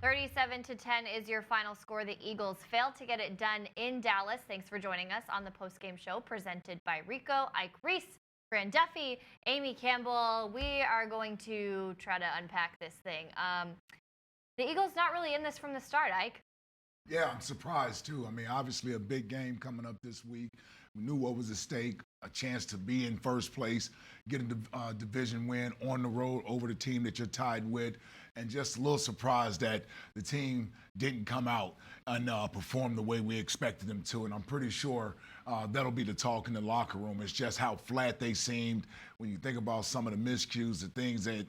37-10 is your final score. The Eagles failed to get it done in Dallas. Thanks for joining us on the Postgame Show presented by Ricoh. Ike Reese, Fran Duffy, Amy Campbell. We are going to try to unpack this thing. The Eagles not really in this from the start, Ike. Yeah, I'm surprised too. I mean, obviously a big game coming up this week. We knew what was at stake, a chance to be in first place, get a division win on the road over the team that you're tied with, and just a little surprised that the team didn't come out and perform the way we expected them to. And I'm pretty sure that'll be the talk in the locker room. It's just how flat they seemed when you think about some of the miscues, the things that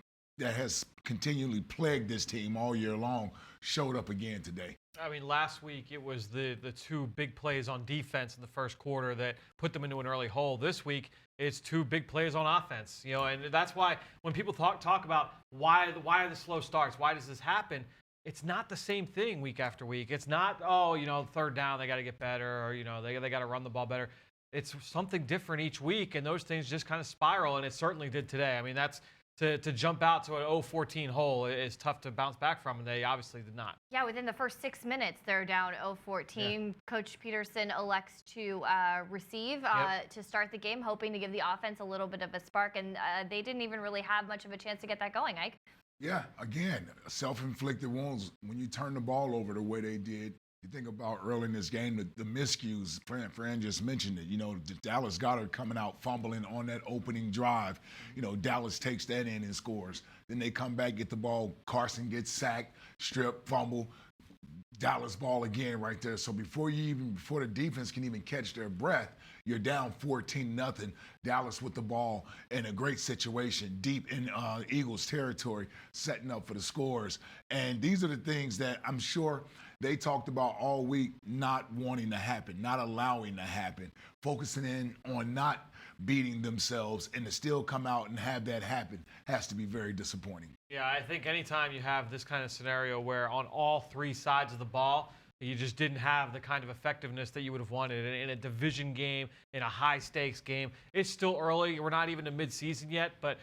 has continually plagued this team all year long showed up again today. I mean, last week it was the two big plays on defense in the first quarter that put them into an early hole. This week it's two big plays on offense, and that's why when people talk about why are the slow starts, why does this happen, it's not the same thing week after week. It's not, third down, they got to get better, or, they got to run the ball better. It's something different each week, and those things just kind of spiral, and it certainly did today. I mean, that's to jump out to an 0-14 hole is tough to bounce back from, and they obviously did not. Yeah, within the first 6 minutes, they're down 0-14. Yeah. Coach Peterson elects to receive to start the game, hoping to give the offense a little bit of a spark, and they didn't even really have much of a chance to get that going, Ike. Yeah, again, self-inflicted wounds. When you turn the ball over the way they did, you think about early in this game, the miscues, Fran just mentioned it. Dallas Goedert coming out fumbling on that opening drive. Dallas takes that in and scores. Then they come back, get the ball. Carson gets sacked, strip, fumble. Dallas ball again right there. So before the defense can even catch their breath, you're down 14-0. Dallas with the ball in a great situation, deep in Eagles territory, setting up for the scores. And these are the things that I'm sure they talked about all week, not wanting to happen, not allowing to happen, focusing in on not beating themselves, and to still come out and have that happen has to be very disappointing. Yeah, I think anytime you have this kind of scenario where on all three sides of the ball, you just didn't have the kind of effectiveness that you would have wanted in a division game, in a high-stakes game. It's still early. We're not even to mid-season yet, but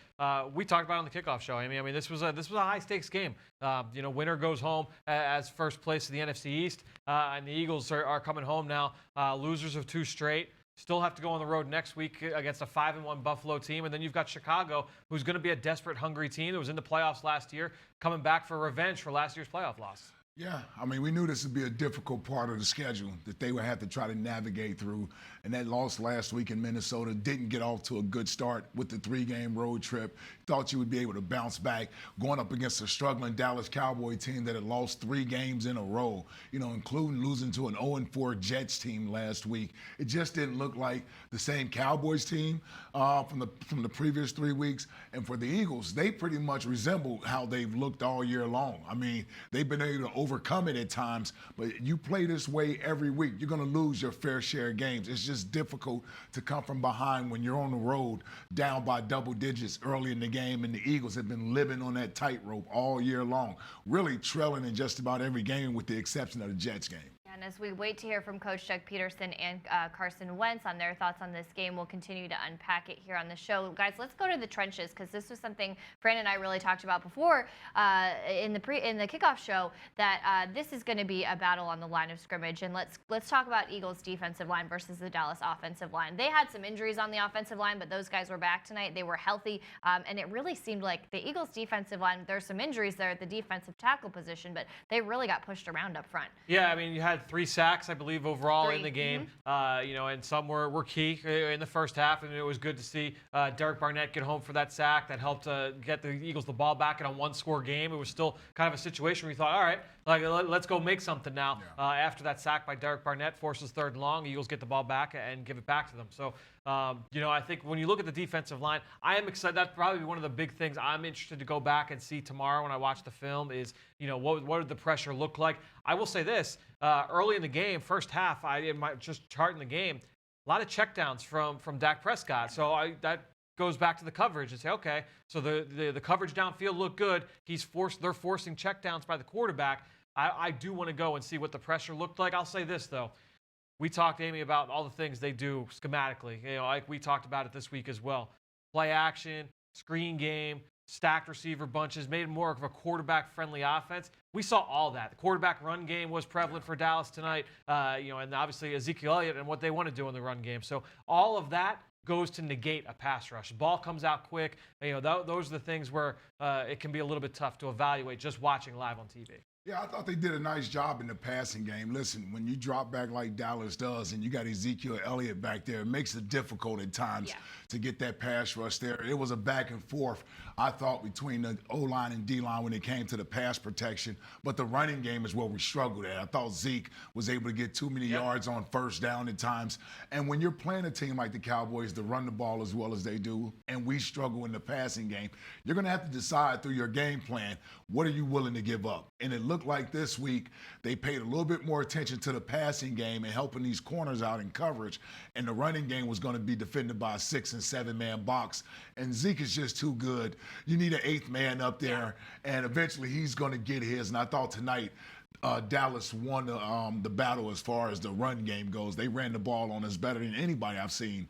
we talked about it on the kickoff show. I mean, this was a high-stakes game. Winner goes home as first place in the NFC East, and the Eagles are coming home now. Losers of 2 straight. Still have to go on the road next week against a 5-1 Buffalo team. And then you've got Chicago, who's going to be a desperate, hungry team that was in the playoffs last year, coming back for revenge for last year's playoff loss. Yeah, I mean, we knew this would be a difficult part of the schedule that they would have to try to navigate through. And that loss last week in Minnesota didn't get off to a good start with the 3-game road trip. Thought you would be able to bounce back going up against a struggling Dallas Cowboys team that had lost 3 games in a row, including losing to an 0-4 Jets team last week. It just didn't look like the same Cowboys team from the previous 3 weeks. And for the Eagles, they pretty much resembled how they've looked all year long. I mean, they've been able to overcome it at times, but you play this way every week, you're going to lose your fair share of games. It's just difficult to come from behind when you're on the road down by double digits early in the game, and the Eagles have been living on that tightrope all year long, really trailing in just about every game with the exception of the Jets game. And as we wait to hear from Coach Doug Peterson and Carson Wentz on their thoughts on this game, we'll continue to unpack it here on the show. Guys, let's go to the trenches, because this was something Fran and I really talked about before in the kickoff show, that this is going to be a battle on the line of scrimmage. And let's talk about Eagles defensive line versus the Dallas offensive line. They had some injuries on the offensive line, but those guys were back tonight. They were healthy, and it really seemed like the Eagles defensive line, there's some injuries there at the defensive tackle position, but they really got pushed around up front. Yeah, I mean, you had 3 sacks, I believe, overall in the game. And some were key in the first half, and it was good to see Derek Barnett get home for that sack. That helped get the Eagles the ball back in a 1-score game. It was still kind of a situation where you thought, all right, let's go make something now. Yeah. After that sack by Derek Barnett forces 3rd and long, Eagles get the ball back and give it back to them. So, I think when you look at the defensive line, I am excited. That's probably one of the big things I'm interested to go back and see tomorrow when I watch the film is, what did the pressure look like? I will say this, early in the game, first half, just charting the game, a lot of checkdowns from Dak Prescott. So that goes back to the coverage and say, okay, so the coverage downfield looked good. They're forcing checkdowns by the quarterback. I do want to go and see what the pressure looked like. I'll say this, though. We talked, Amy, about all the things they do schematically. Like we talked about it this week as well. Play action, screen game, stacked receiver bunches, made it more of a quarterback-friendly offense. We saw all that. The quarterback run game was prevalent for Dallas tonight, and obviously Ezekiel Elliott and what they want to do in the run game. So all of that goes to negate a pass rush. Ball comes out quick. Those are the things where it can be a little bit tough to evaluate just watching live on TV. Yeah, I thought they did a nice job in the passing game. Listen, when you drop back like Dallas does and you got Ezekiel Elliott back there, it makes it difficult at times to get that pass rush there. It was a back and forth, I thought, between the O-line and D-line when it came to the pass protection. But the running game is where we struggled at. I thought Zeke was able to get too many yards on first down at times. And when you're playing a team like the Cowboys to run the ball as well as they do, and we struggle in the passing game, you're going to have to decide through your game plan, what are you willing to give up? And it looked like this week they paid a little bit more attention to the passing game and helping these corners out in coverage, and the running game was going to be defended by a 6- and 7-man box, and Zeke is just too good. You need an 8th man up there, and eventually he's going to get his. And I thought tonight Dallas won the battle as far as the run game goes. They ran the ball on us better than anybody I've seen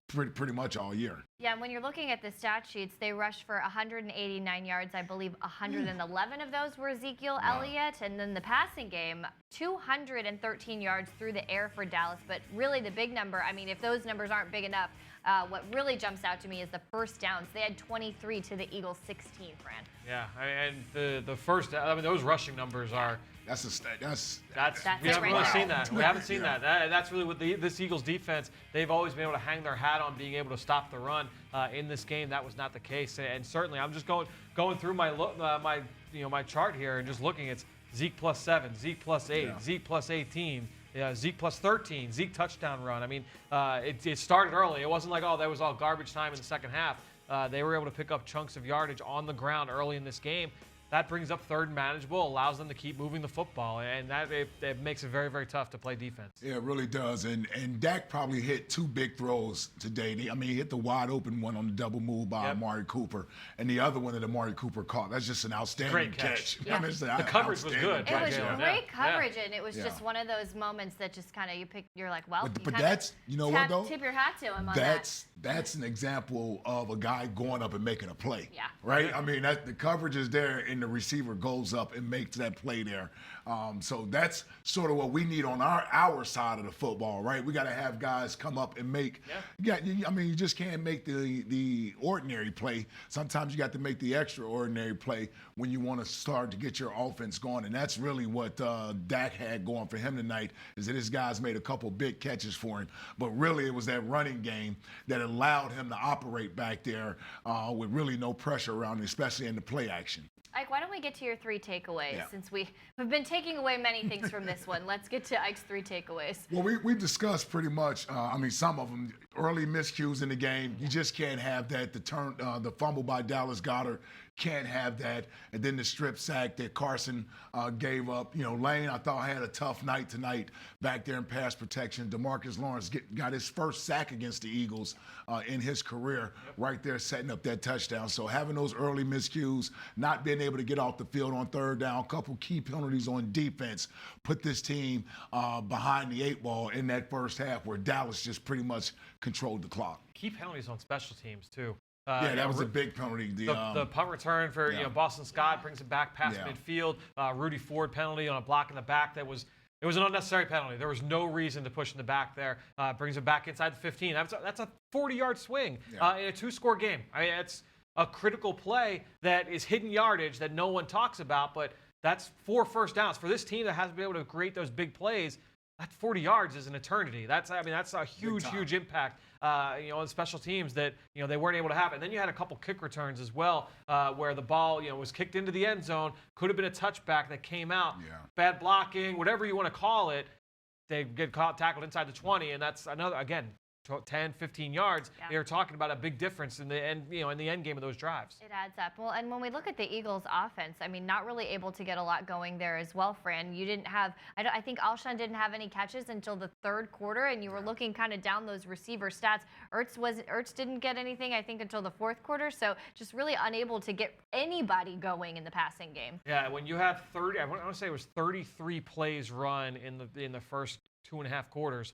pretty much all year. Yeah, and when you're looking at the stat sheets, they rushed for 189 yards. I believe 111 of those were Ezekiel Elliott. And then the passing game, 213 yards through the air for Dallas. But really the big number, I mean, if those numbers aren't big enough, what really jumps out to me is the first downs. They had 23 to the Eagles' 16, Fran. Yeah, and the first, I mean, those rushing numbers are. That's we haven't really seen that. We haven't seen that. That's really what this Eagles defense. They've always been able to hang their hat on being able to stop the run. In this game, that was not the case. And certainly, I'm just going through my chart here and just looking. It's Zeke plus 7, Zeke plus 8, Zeke plus 18. Zeke plus 13, Zeke touchdown run. I mean, it started early. It wasn't like, that was all garbage time in the second half. They were able to pick up chunks of yardage on the ground early in this game. That brings up 3rd and manageable, allows them to keep moving the football, and that it makes it very, very tough to play defense. Yeah, it really does. And Dak probably hit 2 big throws today. He hit the wide open one on the double move by Amari Cooper, and the other one that Amari Cooper caught. That's just an outstanding catch. Yeah. The coverage was good. It was great coverage, and it was just one of those moments that just kind of you're like, well, but that's what though. Tip your hat to him on that's an example of a guy going up and making a play. Yeah. Right. I mean, the coverage is there, and the receiver goes up and makes that play there. So that's sort of what we need on our side of the football, right? We got to have guys come up and make. You just can't make the ordinary play. Sometimes you got to make the extraordinary play when you want to start to get your offense going, and that's really what Dak had going for him tonight. Is that his guys made a couple big catches for him, but really it was that running game that allowed him to operate back there with really no pressure around him, especially in the play action. Ike, why don't we get to your 3 takeaways since we have been taking away many things from this one. Let's get to Ike's 3 takeaways. Well, we discussed pretty much, some of them, early miscues in the game. You just can't have that. The fumble by Dallas Goedert, can't have that. And then the strip sack that Carson gave up. Lane, I thought, had a tough night tonight back there in pass protection. DeMarcus Lawrence got his first sack against the Eagles in his career right there setting up that touchdown. So having those early miscues, not being able to get off the field on 3rd down, a couple key penalties on defense, put this team behind the 8 ball in that first half where Dallas just pretty much controlled the clock. Key penalties on special teams, too. That was a big penalty. The punt return for Boston Scott brings it back past midfield. Rudy Ford penalty on a block in the back it was an unnecessary penalty. There was no reason to push in the back there. Brings it back inside the 15. That's a 40-yard swing in a 2-score game. It's a critical play that is hidden yardage that no one talks about, but that's 4 first downs for this team that hasn't been able to create those big plays. That 40 yards is an eternity. That's a huge impact, on special teams that, they weren't able to have. And then you had a couple kick returns as well, where the ball, was kicked into the end zone. Could have been a touchback that came out. Yeah. Bad blocking, whatever you want to call it. They get tackled inside the 20, and that's another, again, 10, 15 yards, you're talking about a big difference in the end, in the end game of those drives. It adds up. Well, and when we look at the Eagles' offense, not really able to get a lot going there as well, Fran. You didn't have, I think Alshon didn't have any catches until the 3rd quarter, and you were looking kind of down those receiver stats. Ertz didn't get anything, I think, until the 4th quarter, so just really unable to get anybody going in the passing game. Yeah, when you have 30, I want to say it was 33 plays run in the first 2.5 quarters.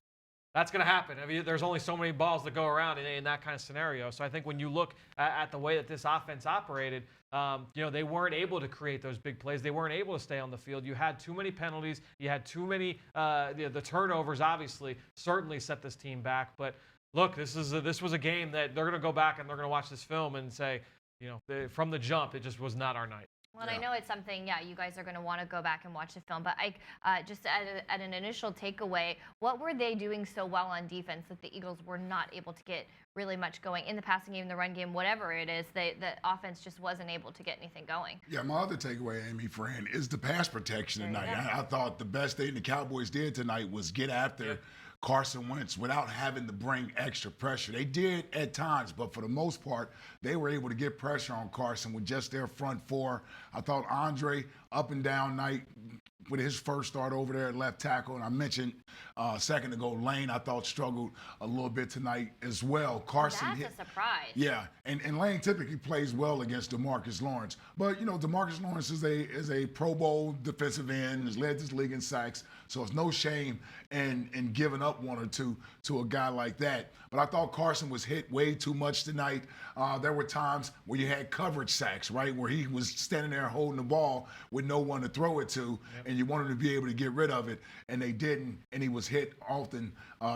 That's going to happen. I mean, there's only so many balls that go around in that kind of scenario. So I think when you look at the way that this offense operated, they weren't able to create those big plays. They weren't able to stay on the field. You had too many penalties. You had too many. The turnovers obviously certainly set this team back. But look, this was a game that they're going to go back and they're going to watch this film and say, from the jump, it just was not our night. Well, and I know it's something, you guys are going to want to go back and watch the film. But just at an initial takeaway, what were they doing so well on defense that the Eagles were not able to get really much going in the passing game, the run game, whatever it is? The offense just wasn't able to get anything going. Yeah, my other takeaway, Amy, Fran, is the pass protection tonight. I thought the best thing the Cowboys did tonight was get after Carson Wentz without having to bring extra pressure. They did at times, but for the most part, they were able to get pressure on Carson with just their front four. I thought Andre, up and down night with his first start over there at left tackle. And I mentioned a second ago, Lane, I thought struggled a little bit tonight as well. Carson That's a surprise. Yeah, and Lane typically plays well against DeMarcus Lawrence. But, DeMarcus Lawrence is a Pro Bowl defensive end, has led this league in sacks, so it's no shame in giving up one or two to a guy like that. But I thought Carson was hit way too much tonight. There were times where you had coverage sacks, right, where he was standing there holding the ball with no one to throw it to, and you wanted to be able to get rid of it, and they didn't, and he was hit often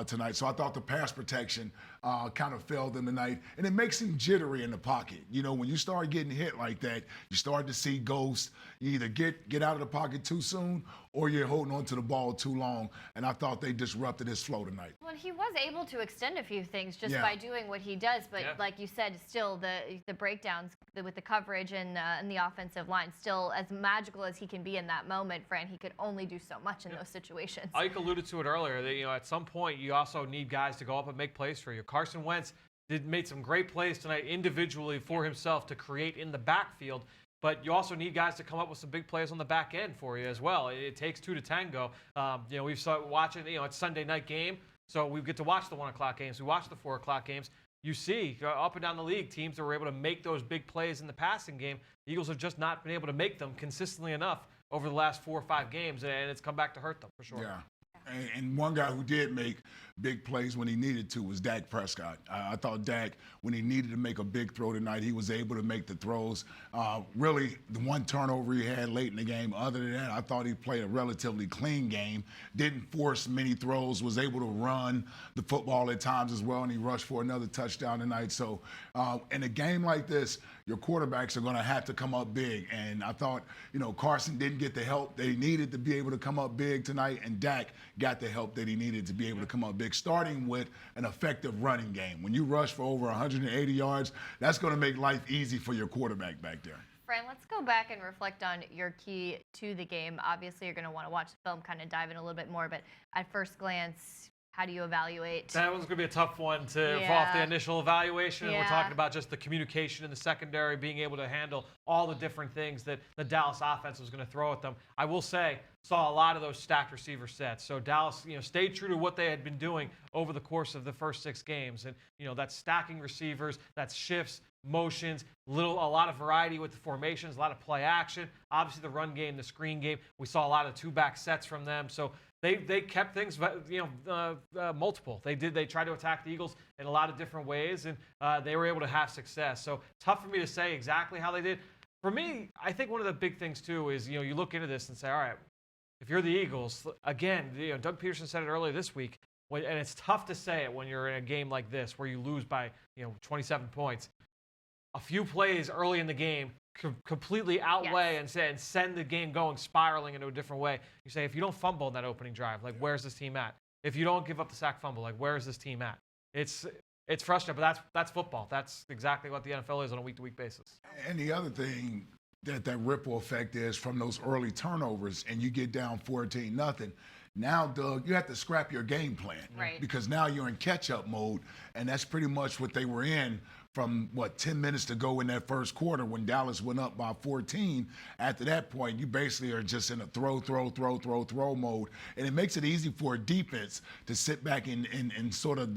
tonight. So I thought the pass protection kind of failed him tonight, and it makes him jittery in the pocket. When you start getting hit like that, you start to see ghosts. You either get out of the pocket too soon or you're holding on to the ball too long, and I thought they disrupted his flow tonight. Well, he was able to extend a few things just by doing what he does, but like you said, still the breakdowns with the coverage and the offensive line, still as magical as he can be in that moment, Fran, he could only do so much in those situations. Ike alluded to it earlier that at some point you also need guys to go up and make plays for you. Carson Wentz made some great plays tonight individually for himself to create in the backfield. But you also need guys to come up with some big plays on the back end for you as well. It takes two to tango. We've started watching, it's Sunday night game, so we get to watch the 1 o'clock games. We watch the 4 o'clock games. You see, up and down the league, teams that were able to make those big plays in the passing game. The Eagles have just not been able to make them consistently enough over the last 4 or 5 games, and it's come back to hurt them for sure. Yeah. And one guy who did make big plays when he needed to was Dak Prescott. I thought Dak, when he needed to make a big throw tonight, he was able to make the throws. Really, the one turnover he had late in the game, other than that, I thought he played a relatively clean game. Didn't force many throws, was able to run the football at times as well, and he rushed for another touchdown tonight. So in a game like this, your quarterbacks are going to have to come up big. And I thought, Carson didn't get the help that he needed to be able to come up big tonight, and Dak got the help that he needed to be able to come up big, starting with an effective running game. When you rush for over 180 yards, that's going to make life easy for your quarterback back there. Fran, let's go back and reflect on your key to the game. Obviously, you're going to want to watch the film, kind of dive in a little bit more, but at first glance, how do you evaluate? That one's going to be a tough one off the initial evaluation. We're talking about just the communication in the secondary, being able to handle all the different things that the Dallas offense was going to throw at them. I will say, saw a lot of those stacked receiver sets. So Dallas, stayed true to what they had been doing over the course of the first 6 games. And, that's stacking receivers, that's shifts, motions, a lot of variety with the formations, a lot of play action. Obviously, the run game, the screen game, we saw a lot of 2-back sets from them. So they kept things, multiple. They tried to attack the Eagles in a lot of different ways, and they were able to have success. So tough for me to say exactly how they did. For me, I think one of the big things too is you look into this and say, all right, if you're the Eagles, again, Doug Peterson said it earlier this week, and it's tough to say it when you're in a game like this where you lose by 27 points. A few plays early in the game completely outweigh and send the game spiraling into a different way. You say, if you don't fumble in that opening drive, where's this team at? If you don't give up the sack fumble, where is this team at? It's frustrating, but that's football. That's exactly what the NFL is on a week-to-week basis. And the other thing that ripple effect is from those early turnovers, and you get down 14-0. Now, Doug, you have to scrap your game plan. Right. Because now you're in catch-up mode, and that's pretty much what they were in from, 10 minutes to go in that first quarter when Dallas went up by 14. After that point, you basically are just in a throw mode. And it makes it easy for a defense to sit back and sort of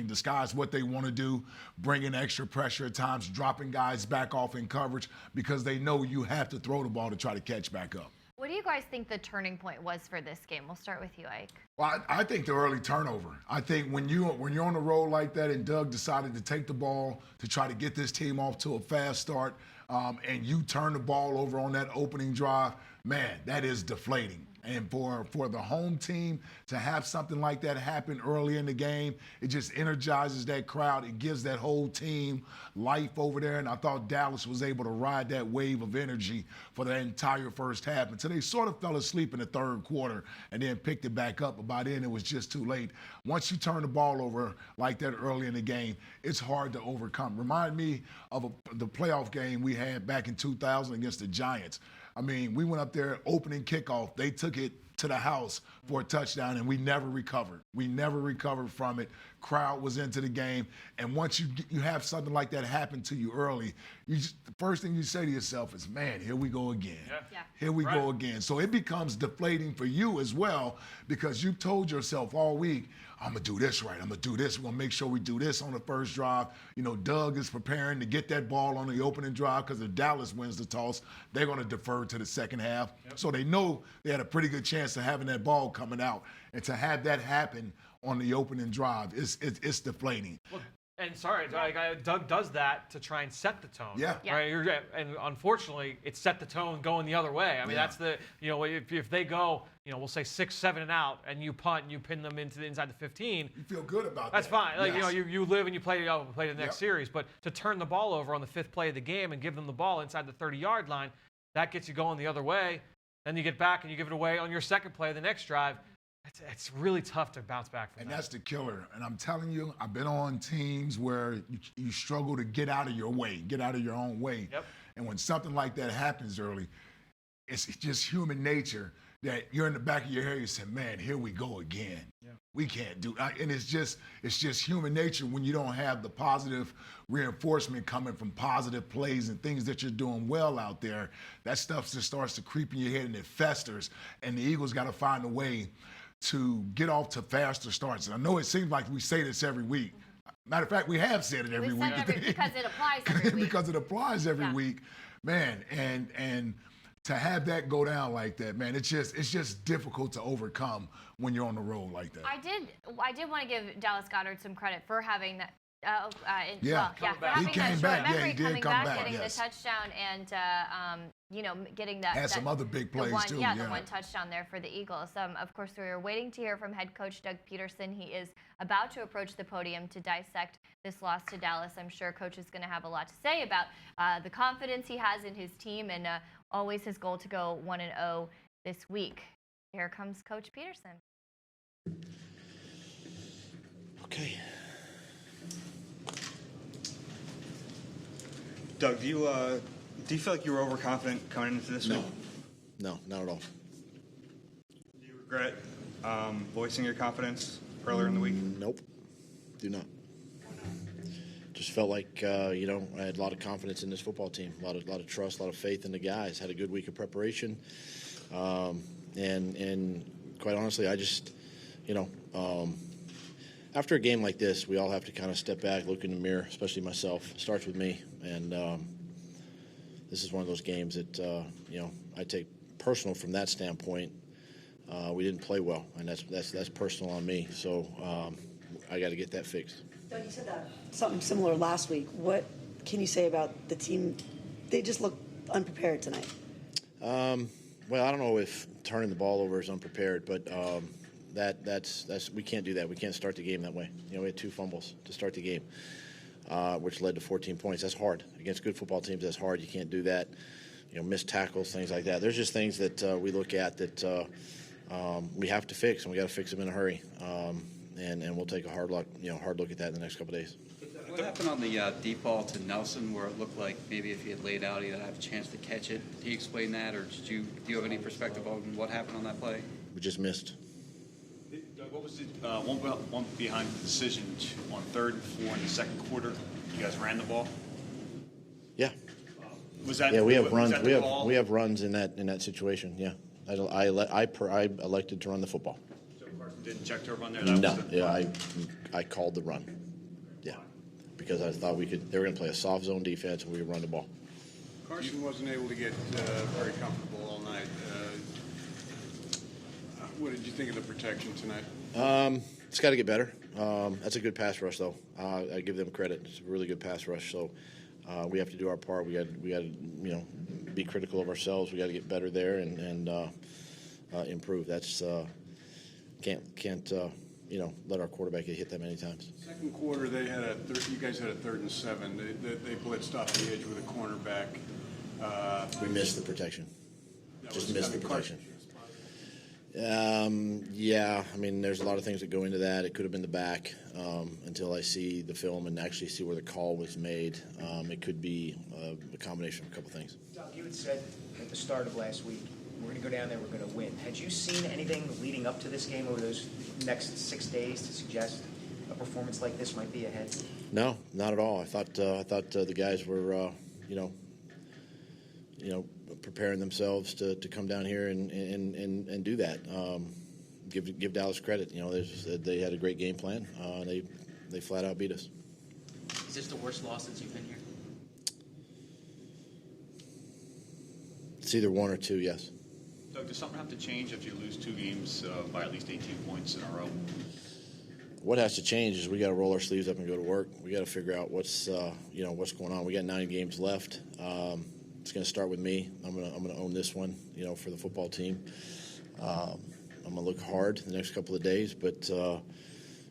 disguise what they want to do, bring in extra pressure at times, dropping guys back off in coverage because they know you have to throw the ball to try to catch back up. What do you guys think the turning point was for this game? We'll start with you, Ike. Well, I think the early turnover. I think when you're on a roll like that, and Doug decided to take the ball to try to get this team off to a fast start, and you turn the ball over on that opening drive, man, that is deflating. And for the home team to have something like that happen early in the game, it just energizes that crowd. It gives that whole team life over there. And I thought Dallas was able to ride that wave of energy for the entire first half until they sort of fell asleep in the third quarter and then picked it back up. But by then, it was just too late. Once you turn the ball over like that early in the game, it's hard to overcome. Remind me of the playoff game we had back in 2000 against the Giants. I mean, we went up there, opening kickoff. They took it to the house for a touchdown, and we never recovered. We never recovered from it. Crowd was into the game. And once you have something like that happen to you early, the first thing you say to yourself is, man, here we go again. Yeah. Here we go again. So it becomes deflating for you as well, because you've told yourself all week, I'm going to do this right. I'm going to do this. We're going to make sure we do this on the first drive. You know, Doug is preparing to get that ball on the opening drive, because if Dallas wins the toss, they're going to defer to the second half. Yep. So they know they had a pretty good chance of having that ball coming out. And to have that happen on the opening drive, it's deflating. Look, and sorry, Doug does that to try and set the tone. Yeah. Right. And unfortunately, it set the tone going the other way. I mean, that's the, if they go, we'll say 6, 7 and out, and you punt and you pin them into inside the 15. You feel good about that's that. Fine. Like, yes. you live and you play the next series. But to turn the ball over on the 5th play of the game and give them the ball inside the 30-yard line, that gets you going the other way. Then you get back and you give it away on your second play of the next drive. It's really tough to bounce back from that. And that's the killer. And I'm telling you, I've been on teams where you struggle to get out of your way, get out of your own way. Yep. And when something like that happens early, it's just human nature that you're in the back of your head, you say, man, here we go again. Yeah. We can't do it. And it's just human nature when you don't have the positive reinforcement coming from positive plays and things that you're doing well out there. That stuff just starts to creep in your head and it festers. And the Eagles got to find a way to get off to faster starts. And I know it seems like we say this every week. Matter of fact, we have said it every week. Because it applies every week. Because it applies every week. Man, and to have that go down like that, man, it's just difficult to overcome when you're on the road like that. I did want to give Dallas Goedert some credit for having that. He came back. Yeah, he did come back. Getting the touchdown and getting that. Had some other big plays too. Yeah, the one touchdown there for the Eagles. Of course, we are waiting to hear from head coach Doug Peterson. He is about to approach the podium to dissect this loss to Dallas. I'm sure coach is going to have a lot to say about the confidence he has in his team and always his goal to go 1-0 this week. Here comes Coach Peterson. Okay. Doug, do you feel like you were overconfident coming into this week? No, not at all. Do you regret voicing your confidence earlier in the week? Nope, do not. Just felt like I had a lot of confidence in this football team, a lot of trust, a lot of faith in the guys. Had a good week of preparation, and quite honestly, I just after a game like this, we all have to kind of step back, look in the mirror, especially myself. It starts with me, and this is one of those games that I take personal from that standpoint. We didn't play well, and that's personal on me. So I got to get that fixed. Doug, you said that something similar last week. What can you say about the team? They just look unprepared tonight. Well, I don't know if turning the ball over is unprepared, but that's we can't do that. We can't start the game that way. We had 2 fumbles to start the game, which led to 14 points. That's hard. Against good football teams, that's hard. You can't do that. Missed tackles, things like that. There's just things that we look at that we have to fix, and we got to fix them in a hurry. And we'll take a hard look at that in the next couple of days. What happened on the deep ball to Nelson, where it looked like maybe if he had laid out, he'd have a chance to catch it? Did he explain that, or do you have any perspective on what happened on that play? We just missed. Doug, what was the one behind the decision on 3rd and 4 in the second quarter? You guys ran the ball. Yeah. Was that? Yeah, we have runs. We have runs in that situation. Yeah, I elected to run the football. So Carson didn't check to run there. I called the run. Yeah, because I thought they were going to play a soft zone defense and we would run the ball. Carson wasn't able to get very comfortable all night. What did you think of the protection tonight? It's got to get better. That's a good pass rush, though. I give them credit. It's a really good pass rush. So we have to do our part. We got to be critical of ourselves. We got to get better there and improve. That's can't let our quarterback get hit that many times. Second quarter, you guys had a 3rd and 7. They blitzed off the edge with a cornerback. We missed the protection. Just missed the protection. Yeah, I mean, there's a lot of things that go into that. It could have been the back until I see the film and actually see where the call was made. It could be a combination of a couple things. Doug, you had said at the start of last week, we're going to go down there, we're going to win. Had you seen anything leading up to this game over those next 6 days to suggest a performance like this might be ahead? No, not at all. I thought the guys were, preparing themselves to come down here and do that. Give Dallas credit. They had a great game plan. They flat out beat us. Is this the worst loss since you've been here? It's either one or two. Yes. Doug, does something have to change if you lose 2 games by at least 18 points in a row? What has to change is we got to roll our sleeves up and go to work. We got to figure out what's going on. We got 9 games left. It's going to start with me. I'm going to own this one, for the football team. I'm going to look hard the next couple of days, but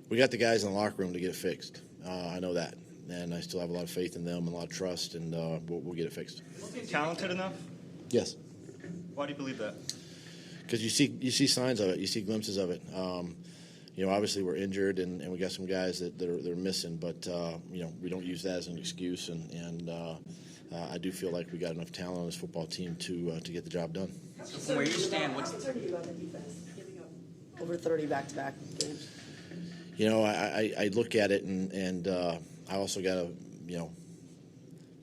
we got the guys in the locker room to get it fixed. I know that, and I still have a lot of faith in them and a lot of trust, and we'll get it fixed. Talented enough? Yes. Why do you believe that? Because you see signs of it. You see glimpses of it. Obviously we're injured, and we got some guys that are missing, but we don't use that as an excuse, and I do feel like we got enough talent on this football team to get the job done. So from where you stand, what's the concern you about the defense giving up over 30 back-to-back games? I look at it, and I also got to,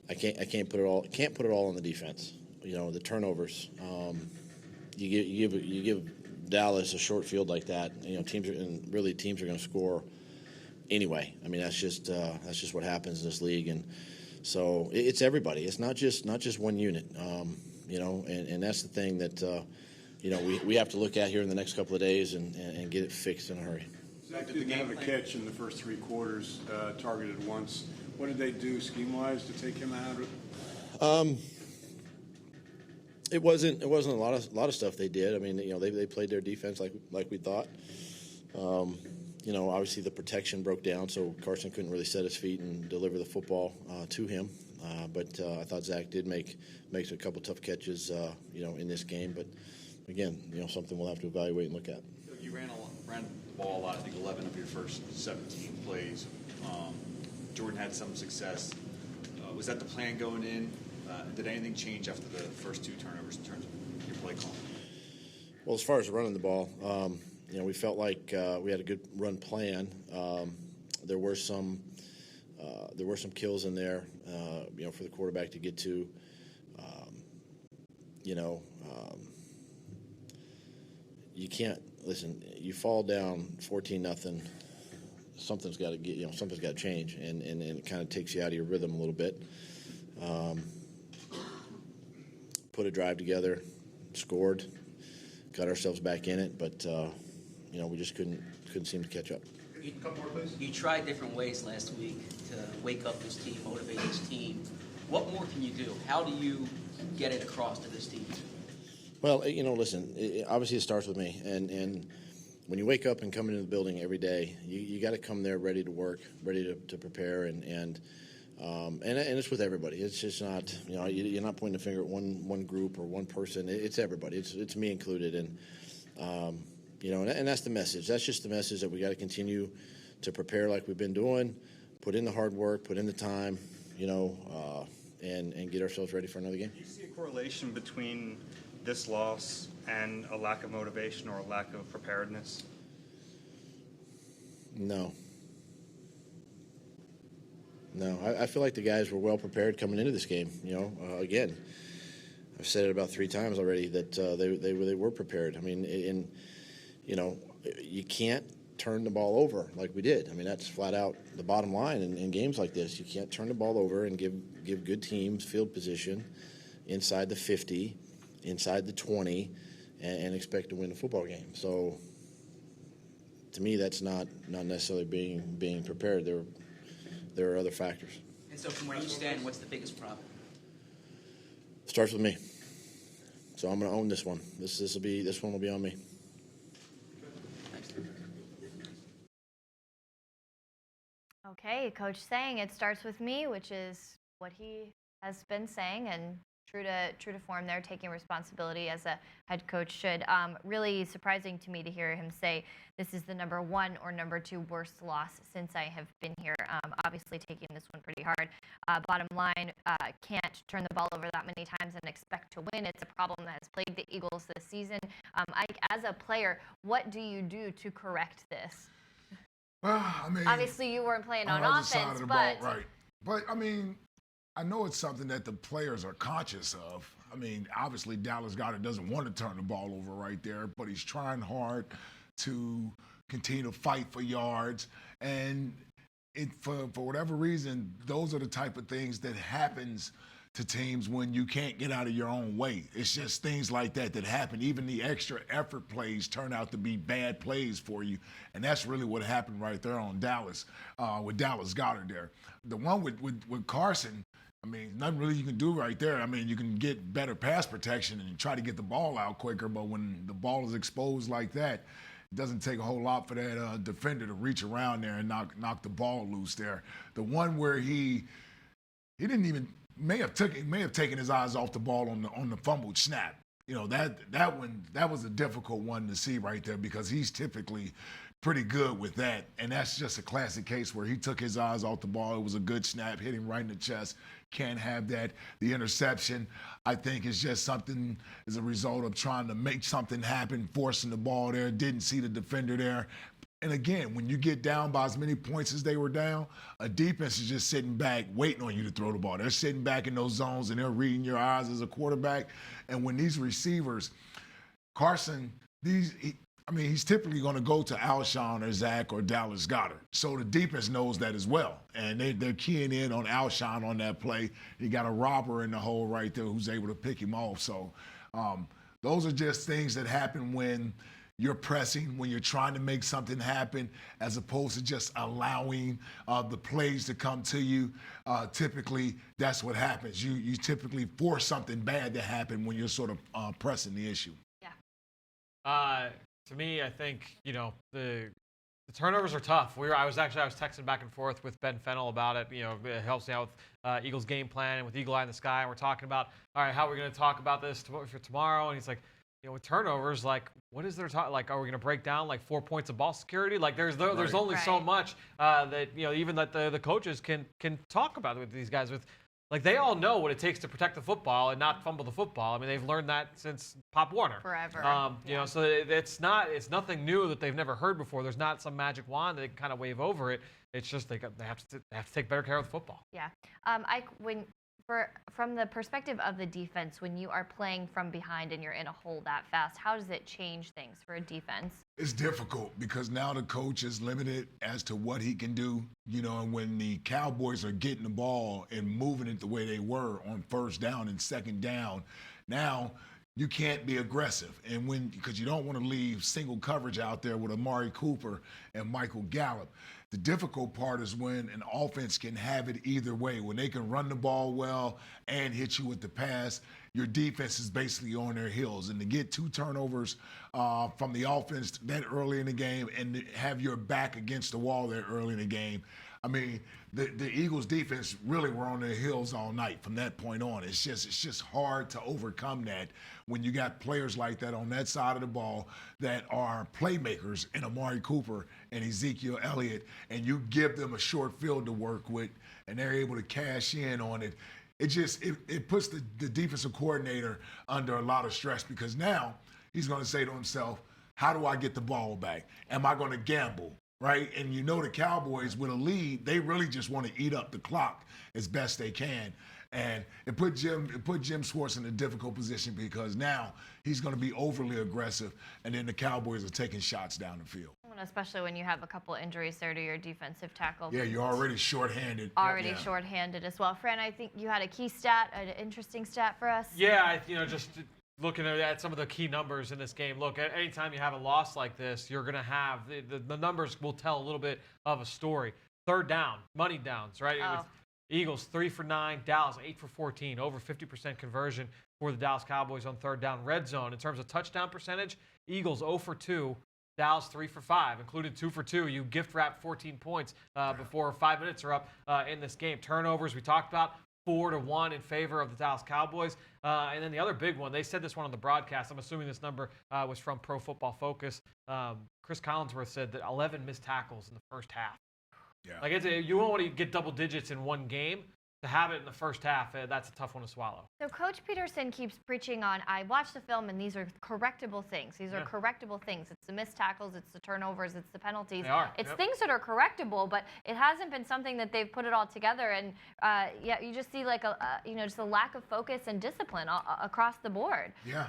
I can't put it all on the defense. The turnovers. You give Dallas a short field like that. Teams are going to score anyway. I mean, that's just what happens in this league, and so it's everybody. It's not just one unit. And that's the thing that we have to look at here in the next couple of days and get it fixed in a hurry. Zach didn't have a catch in the first 3 quarters, targeted once. What did they do scheme-wise to take him out? It wasn't a lot of stuff they did. I mean, they played their defense like we thought. Obviously the protection broke down, so Carson couldn't really set his feet and deliver the football to him. But I thought Zach did make a couple tough catches, in this game. But again, something we'll have to evaluate and look at. You ran the ball a lot. I think 11 of your first 17 plays. Jordan had some success. Was that the plan going in? Did anything change after the first 2 turnovers in terms of your play call? Well, as far as running the ball, we felt like we had a good run plan. There were some kills in there, for the quarterback to get to. You can't listen. You fall down 14-0. Something's got to get. Something's got to change, and it kind of takes you out of your rhythm a little bit. Put a drive together, scored, got ourselves back in it, but we just couldn't seem to catch up. You tried different ways last week to wake up this team, motivate this team. What more can you do? How do you get it across to this team? Well, listen, obviously it starts with me, and when you wake up and come into the building every day, you got to come there ready to work, ready to prepare, and it's with everybody. It's just not, you're not pointing the finger at one group or one person. It's everybody. It's me included, and and that's the message. That's just the message that we got to continue to prepare like we've been doing, put in the hard work, put in the time, and get ourselves ready for another game. Do you see a correlation between this loss and a lack of motivation or a lack of preparedness? No, I feel like the guys were well prepared coming into this game. Again, I've said it about 3 times already that they were prepared. I mean, you can't turn the ball over like we did. I mean, that's flat out the bottom line in games like this. You can't turn the ball over and give good teams field position inside the 50, inside the 20, and expect to win the football game. So to me, that's not necessarily being prepared. There are other factors. And so from where you stand, what's the biggest problem? Starts with me. So I'm going to own this one. This one will be on me. Thanks. Okay, Coach saying it starts with me, which is what he has been saying, and true to form there, taking responsibility as a head coach should. Really surprising to me to hear him say this is the number 1 or number 2 worst loss since I have been here. Obviously taking this one pretty hard. Bottom line, can't turn the ball over that many times and expect to win. It's a problem that has plagued the Eagles this season. Ike, as a player, what do you do to correct this? Well, I mean, obviously you weren't playing on the offense, side of the but ball, right. But I mean, I know it's something that the players are conscious of. I mean, obviously Dallas Goedert doesn't want to turn the ball over right there, but he's trying hard to continue to fight for yards. And for whatever reason, those are the type of things that happens to teams when you can't get out of your own way. It's just things like that happen. Even the extra effort plays turn out to be bad plays for you. And that's really what happened right there on Dallas, with Dallas Goedert there. The one with Carson, I mean, nothing really you can do right there. I mean, you can get better pass protection and try to get the ball out quicker, but when the ball is exposed like that, it doesn't take a whole lot for that defender to reach around there and knock the ball loose there. The one where he didn't even may have taken his eyes off the ball on the fumbled snap. You know, that was a difficult one to see right there because he's typically pretty good with that. And that's just a classic case where he took his eyes off the ball. It was a good snap, hit him right in the chest. Can't have that. The interception, I think, is just something as a result of trying to make something happen, forcing the ball there, didn't see the defender there. And again, when you get down by as many points as they were down, a defense is just sitting back waiting on you to throw the ball. They're sitting back in those zones and they're reading your eyes as a quarterback. And when these receivers, Carson, he's typically going to go to Alshon or Zach or Dallas Goedert. So the defense knows that as well. And they're keying in on Alshon on that play. You got a robber in the hole right there who's able to pick him off. So those are just things that happen when you're pressing, when you're trying to make something happen, as opposed to just allowing the plays to come to you. Typically, that's what happens. You typically force something bad to happen when you're sort of pressing the issue. Yeah. To me, I think, the turnovers are tough. I was texting back and forth with Ben Fennell about it. It helps me out with Eagles game plan and with Eagle Eye in the Sky. And we're talking about, all right, how are we going to talk about this for tomorrow? And he's like, with turnovers, like, what is there like, are we going to break down like 4 points of ball security? Like, there's only so much that even that the coaches can talk about with these guys. With like, they all know what it takes to protect the football and not fumble the football. I mean, they've learned that since Pop Warner. Forever. So it's nothing new that they've never heard before. There's not some magic wand that they can kind of wave over it. It's just they have to take better care of the football. Yeah. From the perspective of the defense, when you are playing from behind and you're in a hole that fast, how does it change things for a defense? It's difficult because now the coach is limited as to what he can do, and when the Cowboys are getting the ball and moving it the way they were on first down and second down, now you can't be aggressive. And because you don't want to leave single coverage out there with Amari Cooper and Michael Gallup. The difficult part is when an offense can have it either way. When they can run the ball well and hit you with the pass, your defense is basically on their heels. And to get 2 turnovers from the offense that early in the game and to have your back against the wall there early in the game, I mean, the Eagles defense really were on their heels all night from that point on. It's just hard to overcome that when you got players like that on that side of the ball that are playmakers in Amari Cooper and Ezekiel Elliott, and you give them a short field to work with, and they're able to cash in on it. It puts the defensive coordinator under a lot of stress because now he's going to say to himself, how do I get the ball back? Am I going to gamble? Right? And the Cowboys with a lead, they really just want to eat up the clock as best they can. And it put Jim Schwartz in a difficult position because now he's going to be overly aggressive, and then the Cowboys are taking shots down the field. I want Especially when you have a couple injuries there to your defensive tackle. Yeah, you're already shorthanded. Already shorthanded as well. Fran, I think you had a key stat, an interesting stat for us. Yeah, just looking at some of the key numbers in this game. Look, anytime you have a loss like this, you're going to have the numbers will tell a little bit of a story. Third down, money downs, right? Oh. Eagles 3 for 9, Dallas 8 for 14, over 50% conversion for the Dallas Cowboys on third down. Red zone, in terms of touchdown percentage, Eagles 0 for 2, Dallas 3 for 5, included 2 for 2. You gift wrap 14 points before 5 minutes are up in this game. Turnovers, we talked about, 4-1 in favor of the Dallas Cowboys. And then the other big one, they said this one on the broadcast. I'm assuming this number was from Pro Football Focus. Chris Collinsworth said that 11 missed tackles in the first half. Yeah. Like you won't want to get double digits in one game. To have it in the first half, that's a tough one to swallow. So Coach Peterson keeps preaching on, I watched the film, and these are correctable things. These are correctable things. It's the missed tackles, it's the turnovers, it's the penalties. They are. It's things that are correctable, but it hasn't been something that they've put it all together. And you just see like just a lack of focus and discipline across the board. Yeah,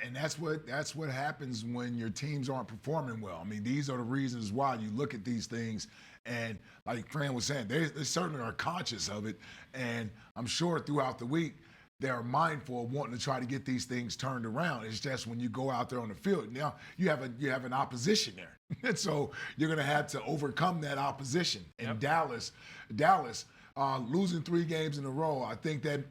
and that's what happens when your teams aren't performing well. I mean, these are the reasons why you look at these things. And like Fran was saying, they certainly are conscious of it. And I'm sure throughout the week, they're mindful of wanting to try to get these things turned around. It's just when you go out there on the field, now you have an opposition there. And so you're going to have to overcome that opposition. And Dallas losing 3 games in a row, I think that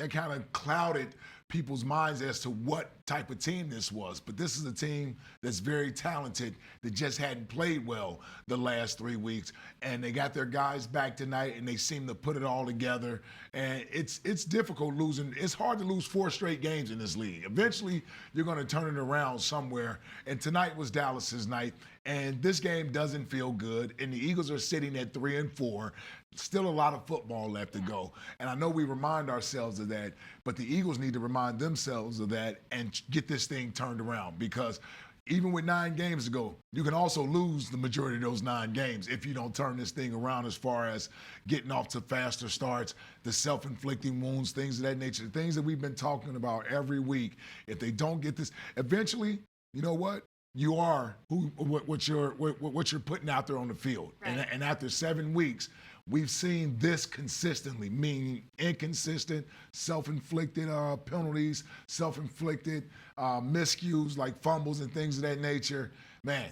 kind of clouded people's minds as to what type of team this was. But this is a team that's very talented that just hadn't played well the last 3 weeks. And they got their guys back tonight, and they seem to put it all together. And it's difficult losing. It's hard to lose 4 straight games in this league. Eventually, you're going to turn it around somewhere. And tonight was Dallas's night. And this game doesn't feel good. And the Eagles are sitting at 3-4. Still a lot of football left to go. And I know we remind ourselves of that, but the Eagles need to remind themselves of that and get this thing turned around, because even with 9 games to go, you can also lose the majority of those 9 games if you don't turn this thing around, as far as getting off to faster starts, the self-inflicting wounds, things of that nature, things that we've been talking about every week. If they don't get this, eventually, you know what? You are what you're putting out there on the field. Right. And after 7 weeks, we've seen this consistently, meaning inconsistent, self-inflicted penalties, self-inflicted miscues like fumbles and things of that nature. Man,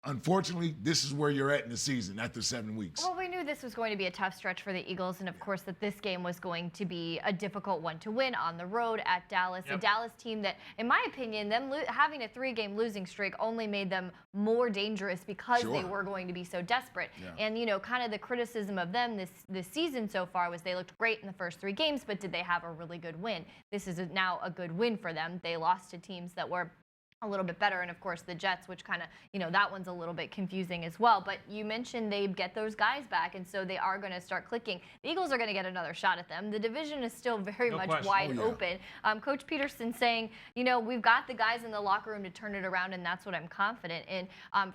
unfortunately, this is where you're at in the season after 7 weeks. Well, we knew this was going to be a tough stretch for the Eagles, and of course that this game was going to be a difficult one to win on the road at Dallas. A Dallas team that, in my opinion, them having a 3-game losing streak only made them more dangerous because they were going to be so desperate. Yeah. And, kind of the criticism of them this season so far was they looked great in the first 3 games, but did they have a really good win? This is now a good win for them. They lost to teams that were a little bit better, and of course the Jets, which kind of, that one's a little bit confusing as well. But you mentioned they get those guys back, and so they are going to start clicking. The Eagles are going to get another shot at them. The division is still very much wide open. Coach Peterson saying, we've got the guys in the locker room to turn it around, and that's what I'm confident in.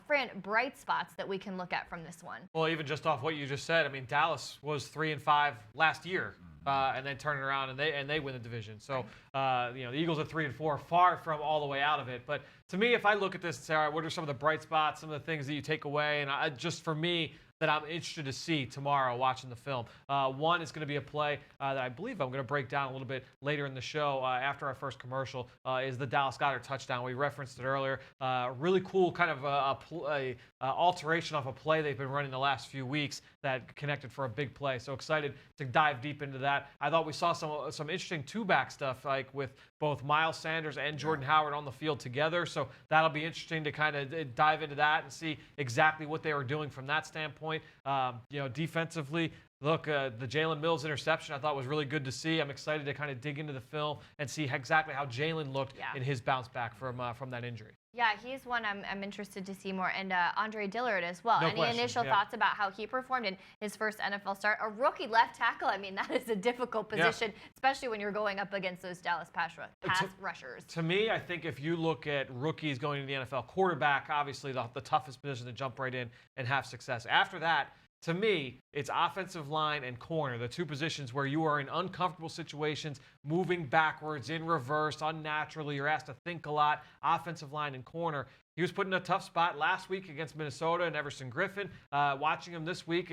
Fran, bright spots that we can look at from this one. Well, even just off what you just said, I mean, Dallas was 3-5 last year. And then turn it around and they win the division. So the Eagles are 3-4, far from all the way out of it. But to me, if I look at this and say, all right, what are some of the bright spots, some of the things that you take away, and just for me, that I'm interested to see tomorrow watching the film. One is going to be a play that I believe I'm going to break down a little bit later in the show after our first commercial, is the Dallas Goedert touchdown. We referenced it earlier. Really cool kind of a alteration off a play they've been running the last few weeks that connected for a big play. So excited to dive deep into that. I thought we saw some interesting 2-back stuff, like with both Miles Sanders and Jordan Howard on the field together. So that'll be interesting to kind of dive into that and see exactly what they were doing from that standpoint. Defensively, look, the Jalen Mills interception I thought was really good to see. I'm excited to kind of dig into the film and see exactly how Jalen looked in his bounce back from that injury. Yeah, he's one I'm interested to see more, and Andre Dillard as well. Any initial thoughts about how he performed in his first NFL start? A rookie left tackle, I mean, that is a difficult position, especially when you're going up against those Dallas pass rushers. To me, I think if you look at rookies going to the NFL, quarterback, obviously the toughest position to jump right in and have success. After that, to me, it's offensive line and corner, the 2 positions where you are in uncomfortable situations, moving backwards, in reverse, unnaturally. You're asked to think a lot. Offensive line and corner. he was put in a tough spot last week against Minnesota and Everson Griffin. Watching him this week,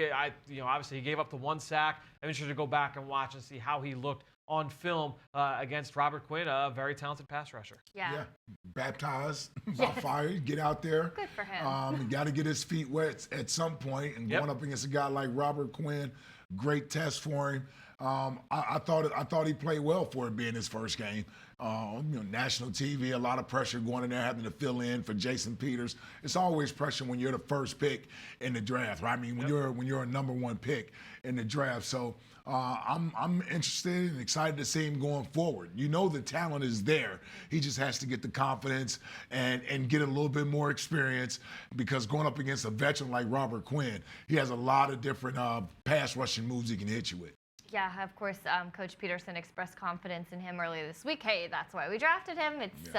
obviously he gave up the 1 sack. I'm interested to go back and watch and see how he looked on film against Robert Quinn, a very talented pass rusher. Yeah. Baptized by fire. Get out there. Good for him. Got to get his feet wet at some point, and going up against a guy like Robert Quinn, great test for him. I thought he played well for it being his first game. National TV, a lot of pressure going in there, having to fill in for Jason Peters. It's always pressure when you're the first pick in the draft, right? I mean, when you're a number 1 pick in the draft. So I'm interested and excited to see him going forward. You know the talent is there. He just has to get the confidence and get a little bit more experience, because going up against a veteran like Robert Quinn, he has a lot of different pass rushing moves he can hit you with. Yeah, of course, Coach Peterson expressed confidence in him earlier this week. Hey, that's why we drafted him. It's,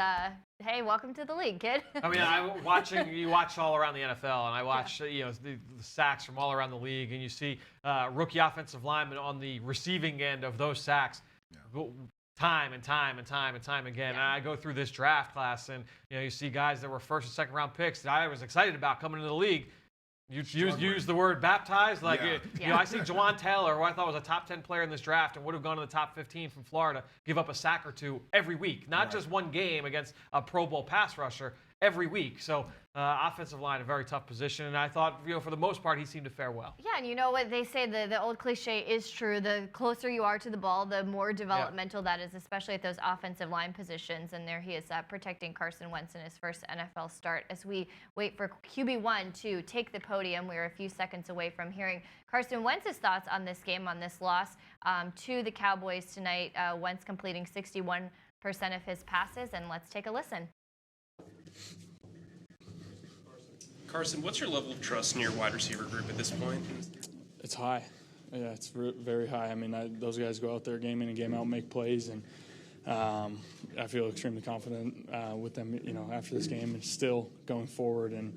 hey, welcome to the league, kid. I mean, you watch all around the NFL, and I watch the sacks from all around the league, and you see rookie offensive linemen on the receiving end of those sacks time and time again. And I go through this draft class, and you see guys that were 1st and 2nd round picks that I was excited about coming into the league. You use the word baptized. I see Jawan Taylor, who I thought was a top 10 player in this draft and would have gone to the top 15 from Florida, give up a sack or 2 every week. Not just one game against a Pro Bowl pass rusher, every week. So offensive line, a very tough position. And I thought, for the most part, he seemed to fare well. Yeah, and you know what they say, the old cliche is true. The closer you are to the ball, the more developmental that is, especially at those offensive line positions. And there he is protecting Carson Wentz in his first NFL start. As we wait for QB1 to take the podium, we're a few seconds away from hearing Carson Wentz's thoughts on this game, on this loss to the Cowboys tonight. Wentz completing 61% of his passes, and let's take a listen. Carson, what's your level of trust in your wide receiver group at this point? It's high. Yeah, it's very high. I mean, those guys go out there game in and game out, make plays, and I feel extremely confident with them, after this game and still going forward. And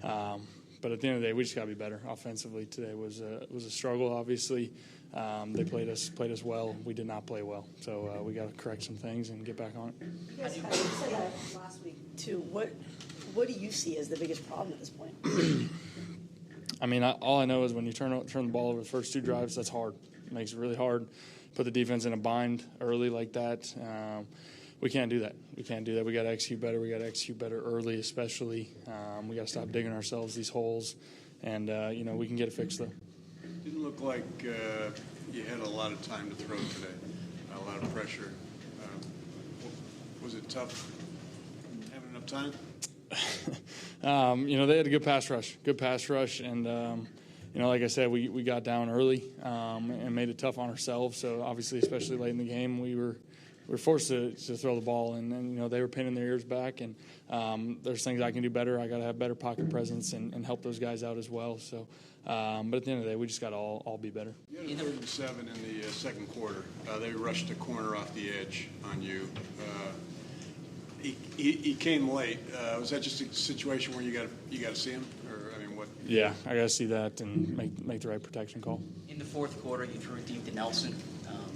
but at the end of the day, we just got to be better. Offensively today was a struggle, obviously. They played us well. We did not play well. So we got to correct some things and get back on it. You guys, you said that last week, too. What do you see as the biggest problem at this point? I mean, all I know is when you turn the ball over the first 2 drives, that's hard. It makes it really hard. Put the defense in a bind early like that. We can't do that. We got to execute better. We got to execute better early, especially. We got to stop digging ourselves these holes, and we can get it fixed though. Didn't look like you had a lot of time to throw today. A lot of pressure. Was it tough having enough time? They had a good pass rush, and like I said, we got down early and made it tough on ourselves. So obviously, especially late in the game, we were forced to throw the ball, and they were pinning their ears back. And there's things I can do better. I got to have better pocket presence and help those guys out as well. So, but at the end of the day, we just got to all be better. You had a 3rd and 7 in the second quarter. They rushed a corner off the edge on you. He came late. Was that just a situation where you got to see him, or I mean, what? Yeah, I got to see that and make the right protection call. In the 4th quarter, you threw it deep to Nelson.